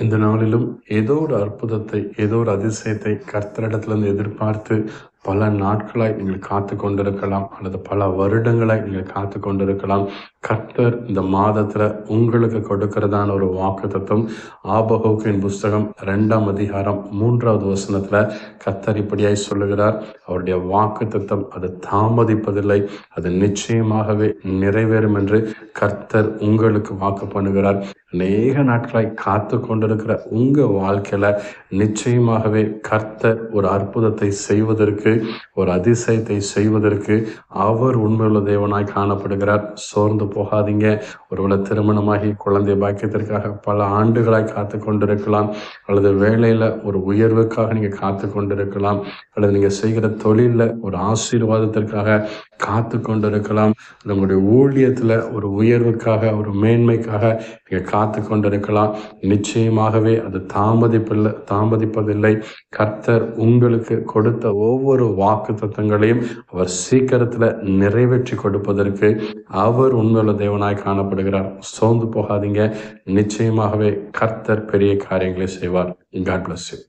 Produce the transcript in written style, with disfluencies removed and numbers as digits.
இந்த நாளிலும் ஏதோ ஒரு அற்புதத்தை, ஏதோ ஒரு அதிசயத்தை கர்த்தரிடத்திலிருந்து எதிர்பார்த்து பல நாட்களாய் நீங்கள் காத்து கொண்டிருக்கலாம், அல்லது பல வருடங்களாய் நீங்கள் காத்து கொண்டிருக்கலாம். கர்த்தர் இந்த மாதத்துல உங்களுக்கு கொடுக்கிறதான ஒரு வாக்குத்தத்தம் ஆபகுக்கின் புஸ்தகம் 2ஆம் அதிகாரம் 3வது வசனத்துல கர்த்தர் இப்படியாய் சொல்லுகிறார். அவருடைய வாக்குத்தத்தம் அது தாமதிப்பதில்லை, அது நிச்சயமாகவே நிறைவேறும் என்று கர்த்தர் உங்களுக்கு வாக்கு பண்ணுகிறார். அநேக நாட்களாய் காத்து கொண்டிருக்கிற உங்க வாழ்க்கையில நிச்சயமாகவே கர்த்தர் ஒரு அற்புதத்தை செய்வதற்கு, ஒரு அதிசயத்தை செய்வதற்கு அவர் உண்மையுள்ள தேவனாய் காணப்படுகிறார். சோர்ந்து போகாதீங்க. ஒருவேளை திருமணமாகி குழந்தை பாக்கியத்திற்காக பல ஆண்டுகளாய் காத்து கொண்டிருக்கலாம், அல்லது வேலையில ஒரு உயர்வுக்காக நீங்க காத்து கொண்டிருக்கலாம், அல்லது நீங்க செய்கிற தொழில ஒரு ஆசீர்வாதத்திற்காக காத்து கொண்டிருக்கலாம், உங்களுடைய ஊழியத்துல ஒரு உயர்வுக்காக, ஒரு மேன்மைக்காக நீங்க காத்து கொண்டிருக்கலாம். நிச்சயமாகவே அது தாமதிப்பதில்லை. கர்த்தர் உங்களுக்கு கொடுத்த ஒவ்வொரு வாக்கு தத்தங்களையும் அவர் சீக்கிரத்துல நிறைவேற்றி கொடுப்பதற்கு அவர் உண்மையுள்ள தேவனாய் காணப்படுகிறார். சோர்ந்து போகாதீங்க. நிச்சயமாகவே கர்த்தர் பெரிய காரியங்களை செய்வார். God bless you.